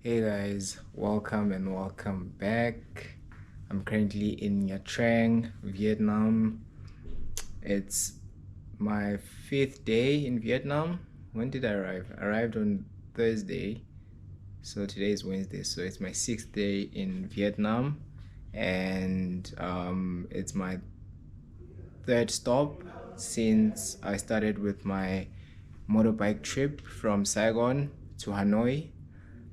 Hey guys, welcome and welcome back. I'm currently in Nha Trang, Vietnam. It's my 5th day in Vietnam. When did I arrive? I arrived on Thursday. So today is Wednesday. So it's my 6th day in Vietnam. And it's my 3rd stop since I started with my motorbike trip from Saigon to Hanoi.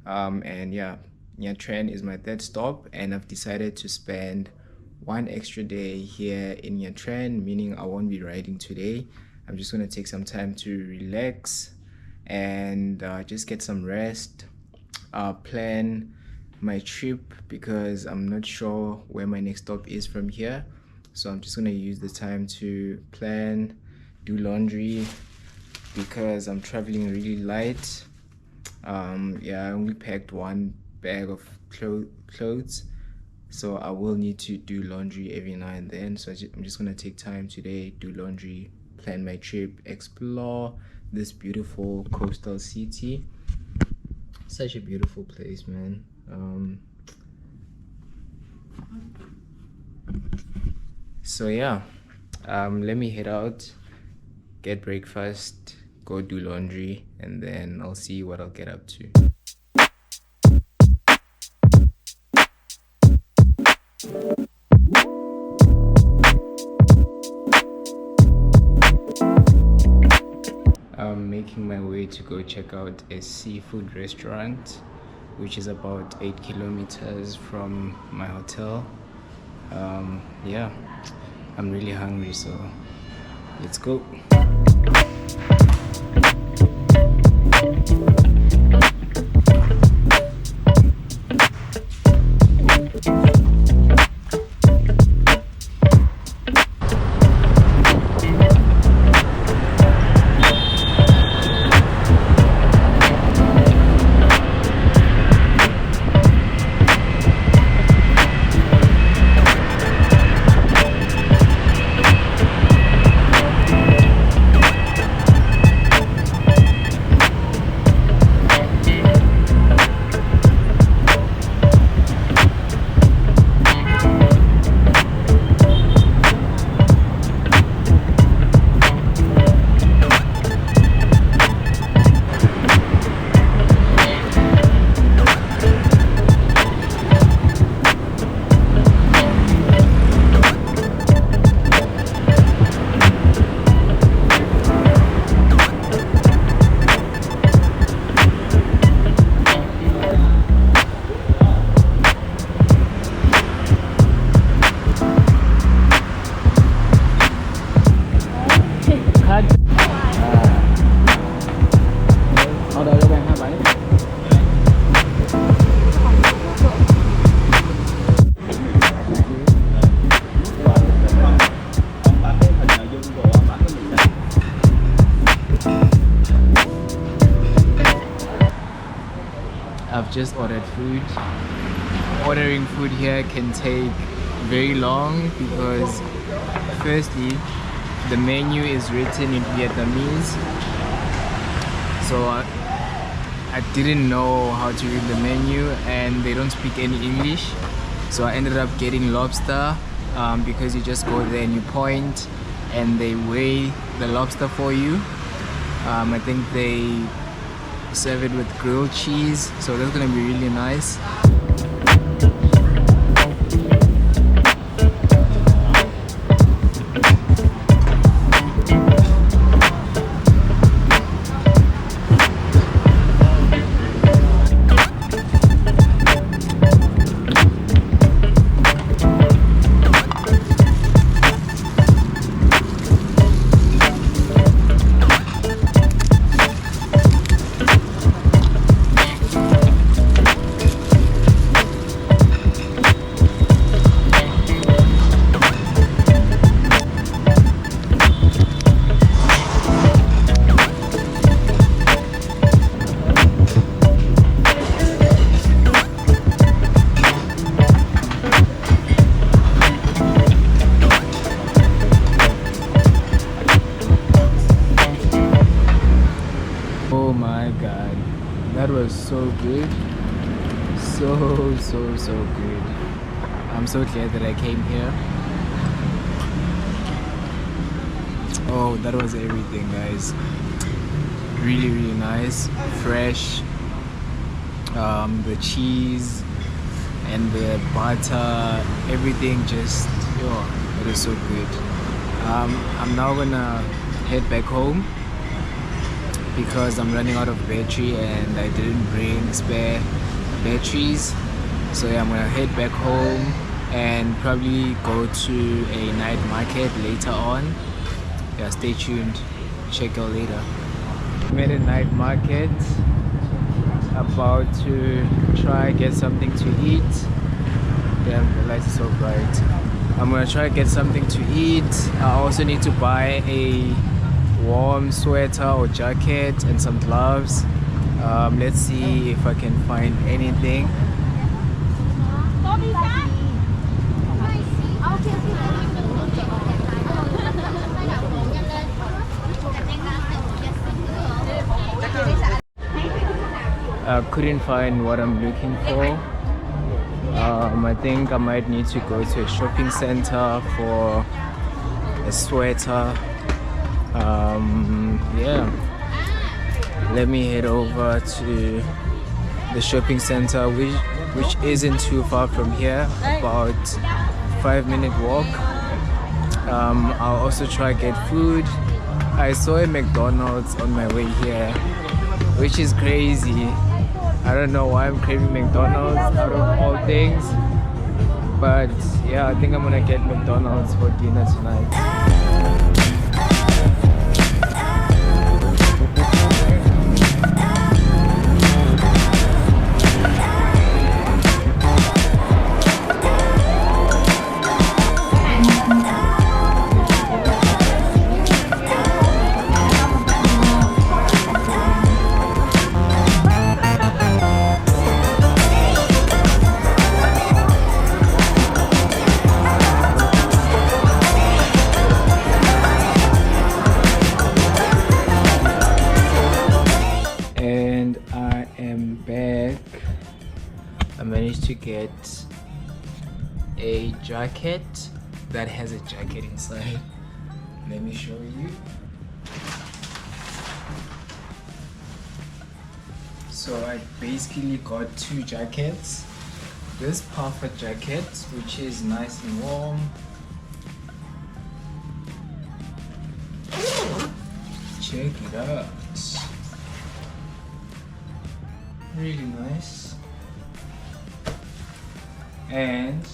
And yeah, Nha Trang is my 3rd stop, and I've decided to spend one extra day here in Nha Trang, meaning I won't be riding today. I'm just gonna take some time to relax and just get some rest, plan my trip because I'm not sure where my next stop is from here. So I'm just gonna use the time to plan, do laundry because I'm traveling really light. Yeah, I only packed one bag of clothes, so I will need to do laundry every now and then. So I'm just gonna take time today, do laundry, plan my trip, explore this beautiful coastal city. Such a beautiful place, man. So yeah, let me head out, get breakfast, go do laundry, and then I'll see what I'll get up to. I'm making my way to go check out a seafood restaurant, which is about 8 kilometers from my hotel. Yeah, I'm really hungry, so let's go. I've just ordered food. Ordering food here can take very long because firstly, the menu is written in Vietnamese. So I didn't know how to read the menu and they don't speak any English. So I ended up getting lobster because you just go there and you point and they weigh the lobster for you. I think they serve it with grilled cheese, so that's gonna be really nice. so good. I'm so glad that I came here. Oh, that was everything, guys. Really nice, fresh. The cheese and the butter, everything just, it is so good. I'm now gonna head back home because I'm running out of battery and I didn't bring spare batteries. So yeah, I'm gonna head back home and probably go to a night market later on. Yeah, stay tuned. Check out later. I'm at a night market, about to try get something to eat. Damn, the light is so bright. I'm gonna try get something to eat. I also need to buy a warm sweater or jacket and some gloves. Let's see if I can find anything. I couldn't find what I'm looking for. I think I might need to go to a shopping center for a sweater. Yeah, let me head over to the shopping center, which isn't too far from here, about 5-minute walk. I'll also try get food. I saw a McDonald's on my way here, which is crazy. I don't know why I'm craving McDonald's out of all things, but yeah, I think I'm gonna get McDonald's for dinner tonight. I managed to get a jacket that has a jacket inside. Let me show you. So I basically got 2 jackets. This puffer jacket, which is nice and warm. Check it out. Really nice. And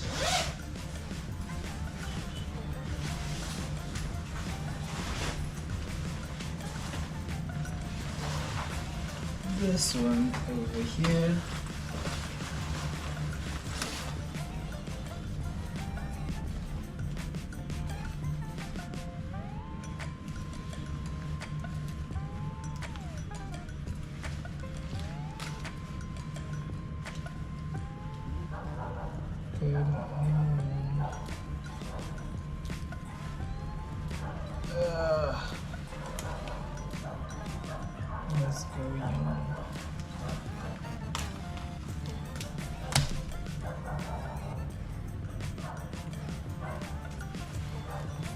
this one over here. What's going on?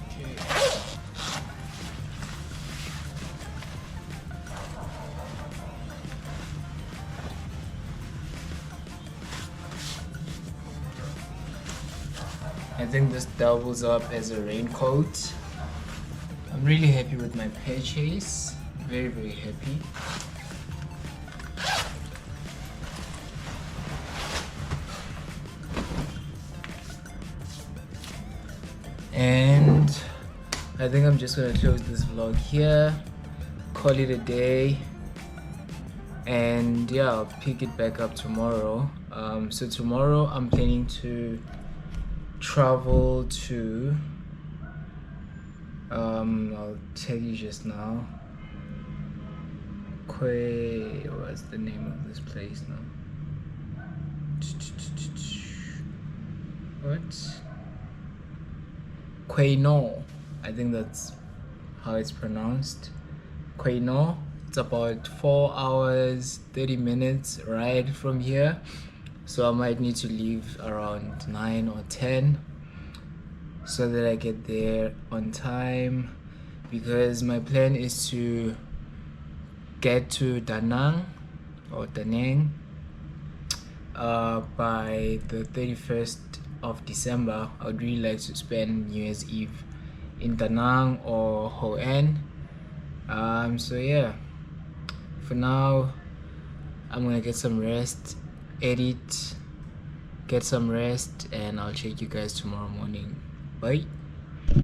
Okay. I think this doubles up as a raincoat. I'm really happy with my purchase. Very happy. And I think I'm just gonna close this vlog here, call it a day, and yeah, I'll pick it back up tomorrow. So tomorrow I'm planning to travel to I'll tell you just now. What's the name of this place now? What? Quaino. I think that's how it's pronounced. Quaino. It's about 4 hours 30 minutes ride from here. so I might need to leave around 9 or 10 so that I get there on time, because my plan is to get to Da Nang or Da Nang by the 31st of December. I would really like to spend New Year's Eve in Da Nang or Ho An. So yeah, for now I'm gonna get some rest, edit, get some rest, and I'll check you guys tomorrow morning. Bye.